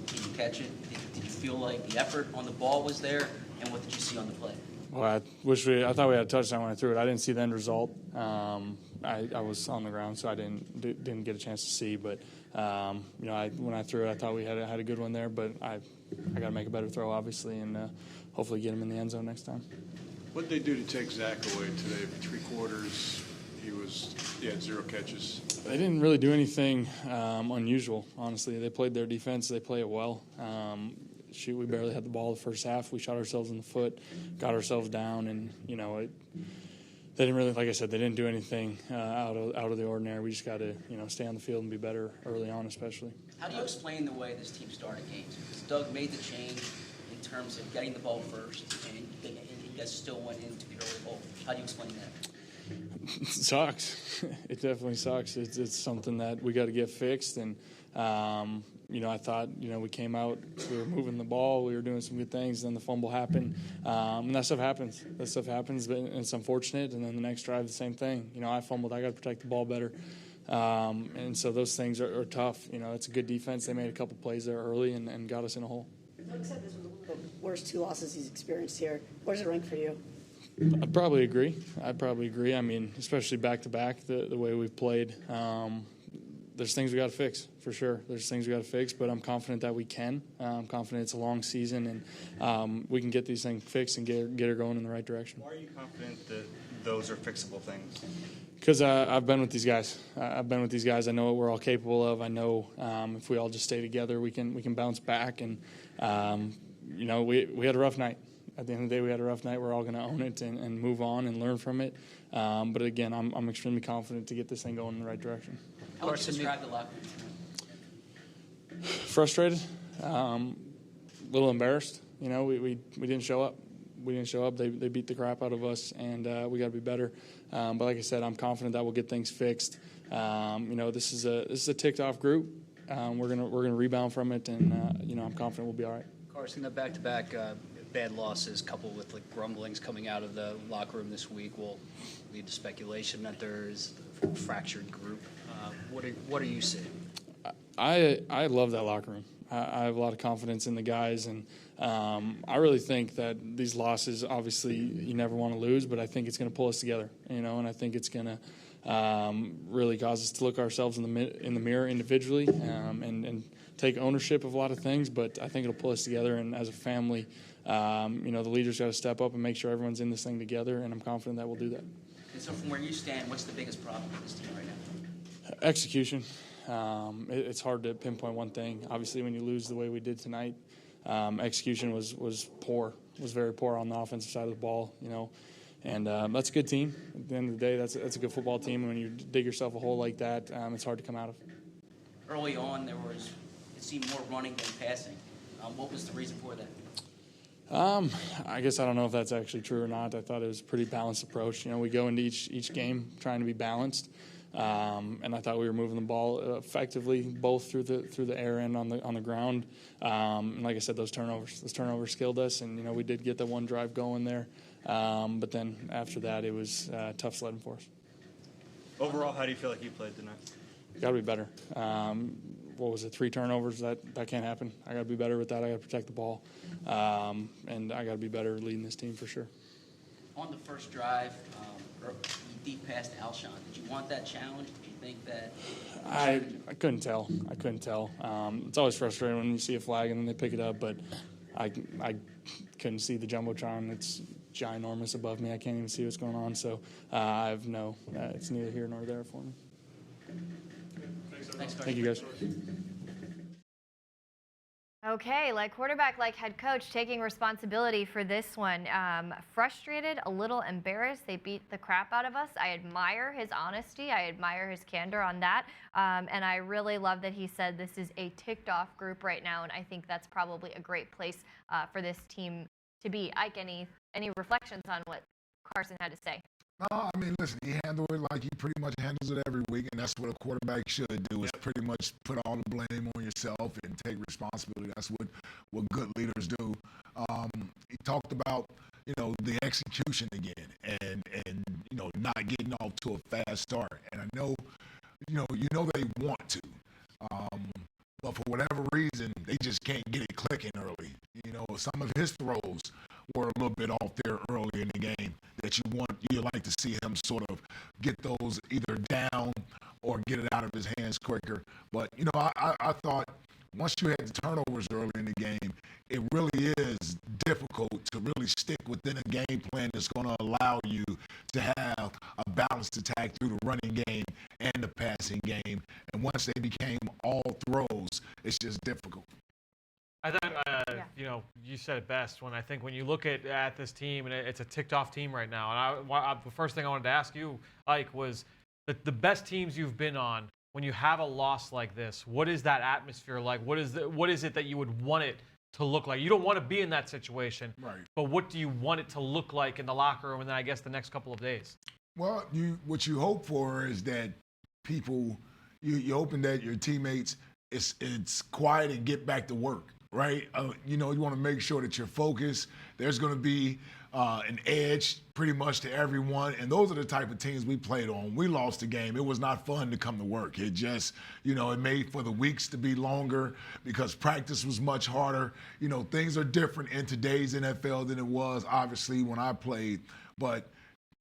Did you catch it? Did you feel like the effort on the ball was there? And what did you see on the play? Well, I thought we had a touchdown when I threw it. I didn't see the end result. I was on the ground, so I didn't get a chance to see. But when I threw it, I thought we had a good one there. But I got to make a better throw, obviously, and hopefully get him in the end zone next time. What did they do to take Zach away today? 3 quarters, he had 0 catches. They didn't really do anything unusual, honestly. They played their defense. They play it well. We barely had the ball the first half. We shot ourselves in the foot, got ourselves down, and they didn't really, like I said, they didn't do anything out of the ordinary. We just got to stay on the field and be better early on, especially. How do you explain the way this team started games? Because Doug made the change in terms of getting the ball first, and you guys still went into the early hole. How do you explain that? It sucks. It definitely sucks. It's something that we got to get fixed, and I thought, we came out, we were moving the ball, we were doing some good things, then the fumble happened, and that stuff happens. But it's unfortunate, and then the next drive, the same thing. I fumbled, I got to protect the ball better, and so those things are tough. It's a good defense. They made a couple plays there early and got us in a hole. Doug said this was one of the worst 2 losses he's experienced here. Where does it rank for you? I'd probably agree. I mean, especially back-to-back, the way we've played. There's things we got to fix, for sure. There's things we got to fix, but I'm confident that we can. I'm confident it's a long season, and we can get these things fixed and get her going in the right direction. Why are you confident that those are fixable things? Because I've been with these guys. I know what we're all capable of. I know if we all just stay together, we can bounce back. And we had a rough night. At the end of the day, we had a rough night. We're all going to own it and move on and learn from it. But again, I'm extremely confident to get this thing going in the right direction. How would you describe the locker room? Frustrated, a little embarrassed. We didn't show up. They beat the crap out of us, and we got to be better. But like I said, I'm confident that we'll get things fixed. This is a ticked off group. We're gonna rebound from it, and I'm confident we'll be all right. Carson, the back-to-back bad losses coupled with grumblings coming out of the locker room this week will lead to speculation that there is a fractured group. What are you seeing? I love that locker room. I have a lot of confidence in the guys, and I really think that these losses, obviously, you never want to lose, but I think it's going to pull us together, and I think it's going to really cause us to look ourselves in the mirror individually and take ownership of a lot of things, but I think it'll pull us together, and as a family, the leaders got to step up and make sure everyone's in this thing together, and I'm confident that we'll do that. And so from where you stand, what's the biggest problem with this team right now? Execution. It's hard to pinpoint one thing. Obviously, when you lose the way we did tonight, execution was poor. Was very poor on the offensive side of the ball, And that's a good team. At the end of the day, that's a good football team. And when you dig yourself a hole like that, it's hard to come out of. Early on, it seemed more running than passing. What was the reason for that? I guess I don't know if that's actually true or not. I thought it was a pretty balanced approach. We go into each game trying to be balanced. And I thought we were moving the ball effectively, both through the air and on the ground. And like I said, those turnovers killed us, and we did get the one drive going there. But then after that, it was tough sledding for us. Overall, how do you feel like you played tonight? Got to be better. What was it? 3 turnovers? That can't happen. I got to be better with that. I got to protect the ball, and I got to be better leading this team for sure. On the first drive, you deep pass to Alshon. Did you want that challenge? Did you think that? I couldn't tell. It's always frustrating when you see a flag and then they pick it up, but I couldn't see the jumbotron. It's ginormous above me. I can't even see what's going on. So I have it's neither here nor there for me. Thanks, Thank you, guys. Okay, like quarterback, like head coach, taking responsibility for this one. Frustrated, a little embarrassed. They beat the crap out of us. I admire his honesty. I admire his candor on that. And I really love that he said this is a ticked off group right now. And I think that's probably a great place for this team to be. Ike, any reflections on what Carson had to say? No, I mean, listen, he handled it like he pretty much handles it every week, and that's what a quarterback should do, is pretty much put all the blame on yourself and take responsibility. That's what good leaders do. He talked about, the execution again and not getting off to a fast start. And I know, they want to. But for whatever reason, they just can't get it clicking early. Some of his throws were a little bit off there early in the game that you like to see him sort of get those either down or get it out of his hands quicker. But, I thought once you had the turnovers early in the game, it really is difficult to really stick within a game plan that's going to allow you to have a balanced attack through the running game and the passing game. And once they became all throws, it's just difficult. I think, you said it best. When you look at this team, and it's a ticked-off team right now. And the first thing I wanted to ask you, Ike, was the best teams you've been on. When you have a loss like this, what is that atmosphere like? What is it that you would want it to look like? You don't want to be in that situation, right? But what do you want it to look like in the locker room, and then I guess the next couple of days? Well, what you hope for is that people, you hoping that your teammates, it's quiet and get back to work. Right? You want to make sure that you're focused. There's going to be an edge pretty much to everyone. And those are the type of teams we played on. We lost the game. It was not fun to come to work. It just, it made for the weeks to be longer because practice was much harder. Things are different in today's NFL than it was, obviously, when I played. But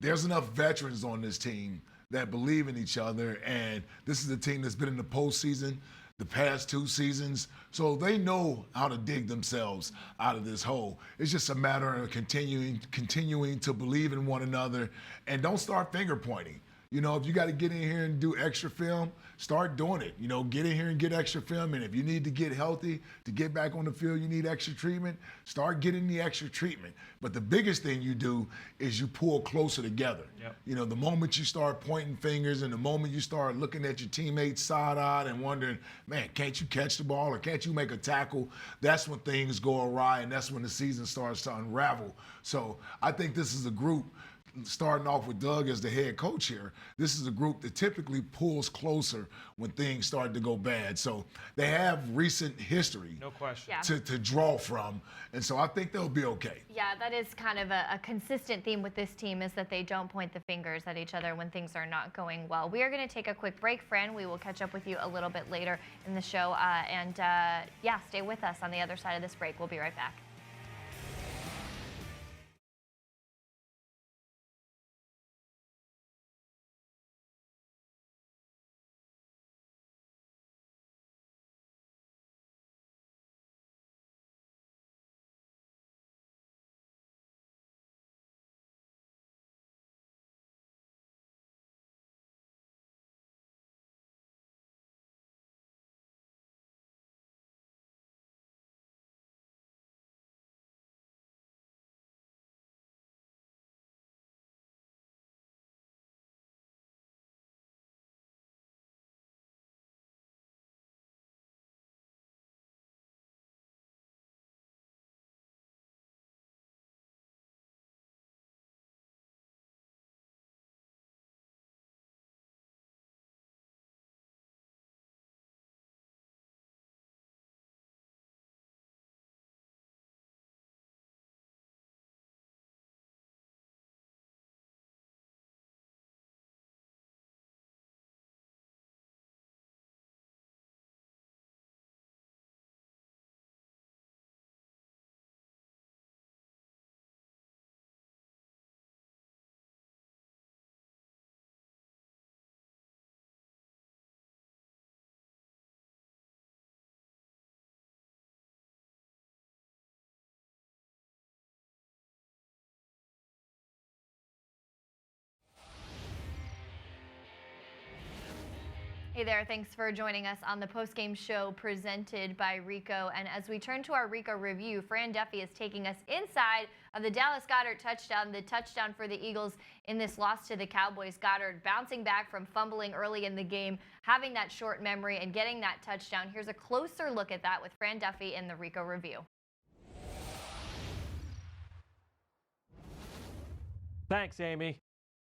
there's enough veterans on this team that believe in each other, and this is a team that's been in the postseason the past 2 seasons, so they know how to dig themselves out of this hole. It's just a matter of continuing to believe in one another and don't start finger pointing. You know, if you got to get in here and do extra film, start doing it. You know, get in here and get extra film. And if you need to get healthy, to get back on the field, you need extra treatment, start getting the extra treatment. But the biggest thing you do is you pull closer together. Yep. You know, the moment you start pointing fingers and the moment you start looking at your teammates side-eyed and wondering, man, can't you catch the ball or can't you make a tackle? That's when things go awry and that's when the season starts to unravel. So I think this is a group, starting off with Doug as the head coach here, this is a group that typically pulls closer when things start to go bad. So they have recent history, no question, to draw from. And so I think they'll be okay. Yeah, that is kind of a consistent theme with this team, is that they don't point the fingers at each other when things are not going well. We are going to take a quick break, Fran. We will catch up with you a little bit later in the show. Yeah, stay with us on the other side of this break. We'll be right back. Hey there, thanks for joining us on the Postgame Show presented by Ricoh. And as we turn to our Ricoh review, Fran Duffy is taking us inside of the Dallas Goedert touchdown, the touchdown for the Eagles in this loss to the Cowboys. Goedert bouncing back from fumbling early in the game, having that short memory and getting that touchdown. Here's a closer look at that with Fran Duffy in the Ricoh review. Thanks, Amy.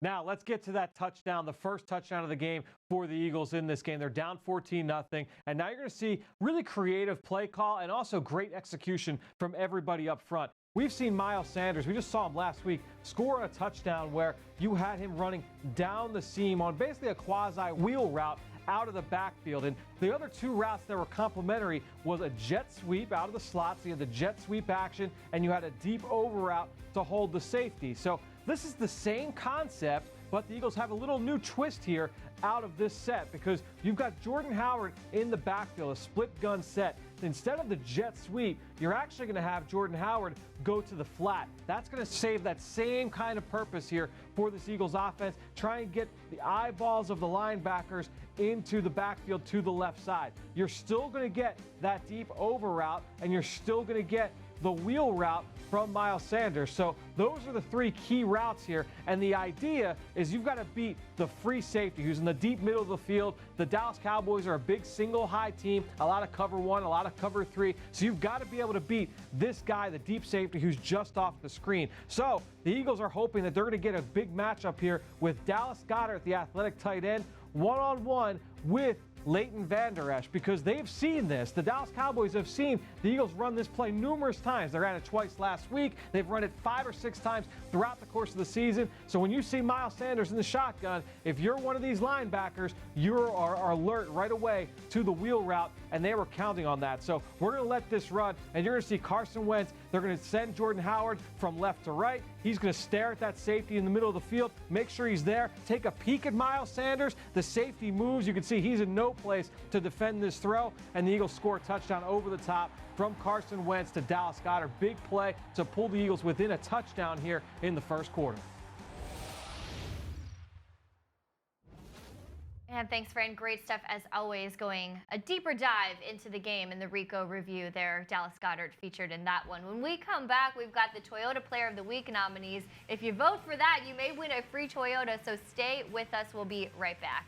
Now, let's get to that touchdown, the first touchdown of the game for the Eagles in this game. They're down 14-0, and now you're going to see really creative play call and also great execution from everybody up front. We've seen Miles Sanders, we just saw him last week, score a touchdown where you had him running down the seam on basically a quasi-wheel route out of the backfield. And the other 2 routes that were complementary was a jet sweep out of the slot, so you had the jet sweep action, and you had a deep over route to hold the safety. So this is the same concept, but the Eagles have a little new twist here out of this set because you've got Jordan Howard in the backfield, a split gun set. Instead of the jet sweep, you're actually going to have Jordan Howard go to the flat. That's going to save that same kind of purpose here for this Eagles offense. Try and get the eyeballs of the linebackers into the backfield to the left side. You're still going to get that deep over route, and you're still going to get the wheel route from Miles Sanders. So those are the 3 key routes here. And the idea is you've got to beat the free safety who's in the deep middle of the field. The Dallas Cowboys are a big single high team, a lot of cover 1, a lot of cover 3. So you've got to be able to beat this guy, the deep safety who's just off the screen. So the Eagles are hoping that they're going to get a big matchup here with Dallas Goedert, the athletic tight end, one-on-one with Leighton Vander Esch, because they've seen this. The Dallas Cowboys have seen the Eagles run this play numerous times. They ran it twice last week. They've run it 5 or 6 times throughout the course of the season. So when you see Miles Sanders in the shotgun, if you're one of these linebackers, you are alert right away to the wheel route and they were counting on that. So we're going to let this run, and you're going to see Carson Wentz. They're going to send Jordan Howard from left to right. He's going to stare at that safety in the middle of the field, make sure he's there, take a peek at Miles Sanders. The safety moves. You can see he's in no place to defend this throw, and the Eagles score a touchdown over the top from Carson Wentz to Dallas Goedert. Big play to pull the Eagles within a touchdown here in the first quarter. And thanks, Fran. Great stuff as always, going a deeper dive into the game in the Ricoh review there. Dallas Goedert featured in that one. When we come back, we've got the Toyota Player of the Week nominees. If you vote for that, you may win a free Toyota, so stay with us. We'll be right back.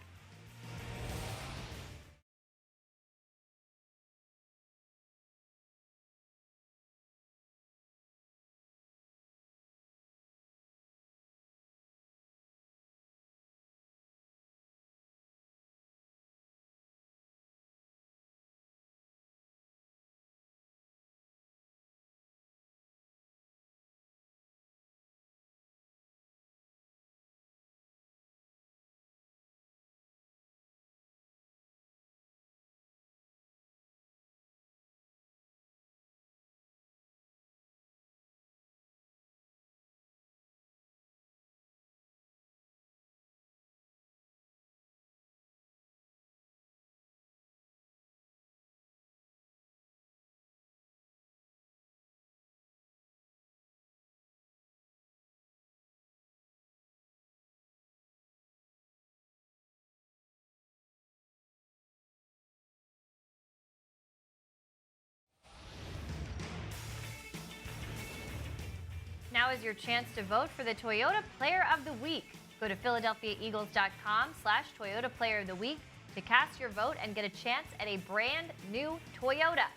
Now is your chance to vote for the Toyota Player of the Week. Go to PhiladelphiaEagles.com/Toyota Player of the Week to cast your vote and get a chance at a brand new Toyota.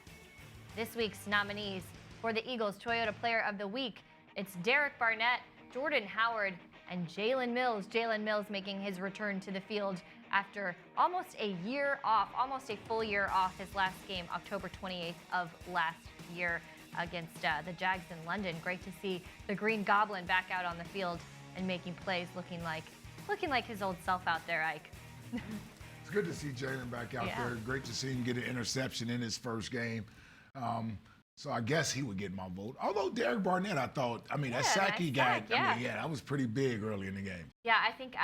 This week's nominees for the Eagles Toyota Player of the Week, it's Derek Barnett, Jordan Howard, and Jalen Mills. Jalen Mills making his return to the field after almost a year off, almost a full year off. His last game, October 28th of last year against the Jags in London. Great to see the Green Goblin back out on the field and making plays, looking like his old self out there, Ike. It's good to see Jalen back out there. Great to see him get an interception in his first game. So I guess he would get my vote. Although Derek Barnett, I thought, that sack he got, that was pretty big early in the game. Yeah, I think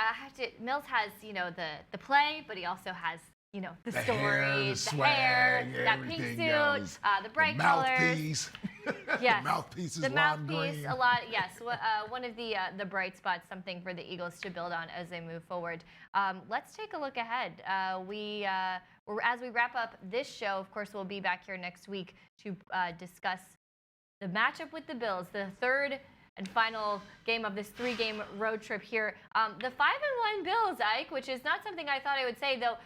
Mills has, the play, but he also has, the story, the hair, that pink suit, the bright colors. Yes. The mouthpiece is the lime mouthpiece, green. A lot, yes. One of the bright spots, something for the Eagles to build on as they move forward. Let's take a look ahead. As we wrap up this show, of course, we'll be back here next week to discuss the matchup with the Bills, the third and final game of this 3-game road trip here. The 5-1 Bills, Ike, which is not something I thought I would say, though,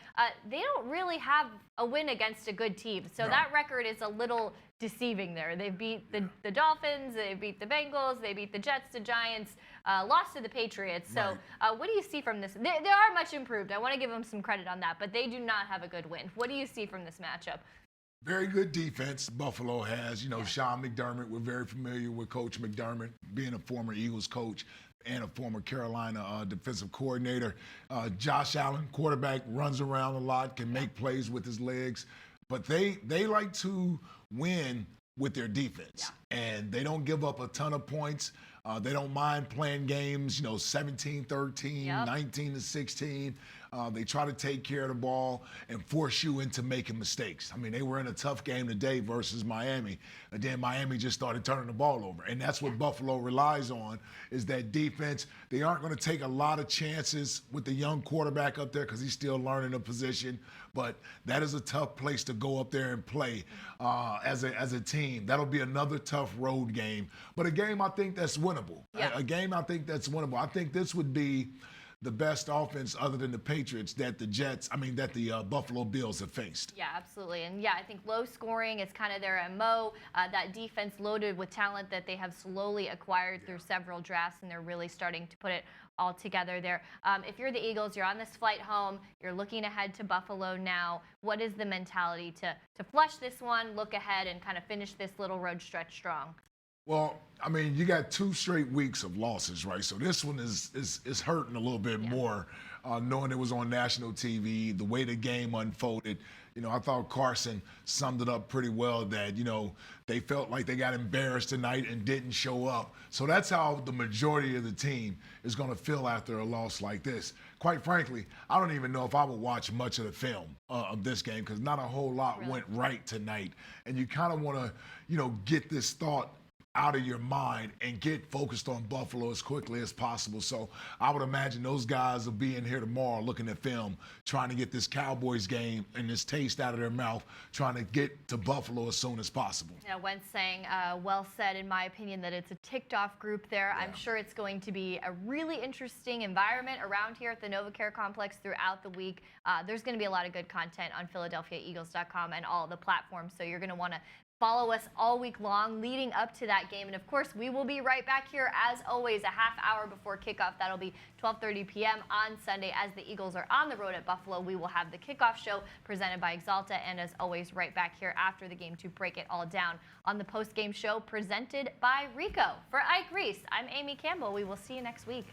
they don't really have a win against a good team. So that record is a little deceiving there. They beat the Dolphins, they beat the Bengals, they beat the Jets, the Giants, lost to the Patriots. So what do you see from this? They are much improved. I want to give them some credit on that, but they do not have a good win. What do you see from this matchup? Very good defense Buffalo has. Sean McDermott, we're very familiar with Coach McDermott, being a former Eagles coach and a former Carolina defensive coordinator. Josh Allen, quarterback, runs around a lot, can make plays with his legs. But they like to win with their defense. And they don't give up a ton of points. They don't mind playing games, 17-13, 19-16. They try to take care of the ball and force you into making mistakes. They were in a tough game today versus Miami. And then Miami just started turning the ball over. And that's what Buffalo relies on, is that defense. They aren't going to take a lot of chances with the young quarterback up there because he's still learning the position. But that is a tough place to go up there and play as a team. That'll be another tough road game. But a game I think that's winnable. A game I think that's winnable. I think this would be the best offense other than the Patriots that the Buffalo Bills have faced. Yeah, absolutely. And I think low scoring is kind of their MO. That defense loaded with talent that they have slowly acquired through several drafts, and they're really starting to put it all together there. If you're the Eagles, you're on this flight home, you're looking ahead to Buffalo now. What is the mentality to flush this one, look ahead, and kind of finish this little road stretch strong? Well, I mean, you got 2 straight weeks of losses, right? So this one is hurting a little bit more, knowing it was on national TV, the way the game unfolded. You know, I thought Carson summed it up pretty well that, you know, they felt like they got embarrassed tonight and didn't show up. So that's how the majority of the team is going to feel after a loss like this. Quite frankly, I don't even know if I would watch much of the film of this game because not a whole lot went right tonight. And you kind of want to, you know, get this thought out of your mind and get focused on Buffalo as quickly as possible. So I would imagine those guys will be in here tomorrow looking at film, trying to get this Cowboys game and this taste out of their mouth, trying to get to Buffalo as soon as possible. Yeah, Wentz saying, well said, in my opinion, that it's a ticked-off group there. Yeah. I'm sure it's going to be a really interesting environment around here at the NovaCare Complex throughout the week. There's going to be a lot of good content on PhiladelphiaEagles.com and all the platforms, so you're going to want to follow us all week long leading up to that game. And of course, we will be right back here as always a half hour before kickoff. That'll be 12:30 p.m. on Sunday as the Eagles are on the road at Buffalo. We will have the kickoff show presented by Exalta, and as always, right back here after the game to break it all down on the post-game show presented by Ricoh. For Ike Reese, I'm Amy Campbell. We will see you next week.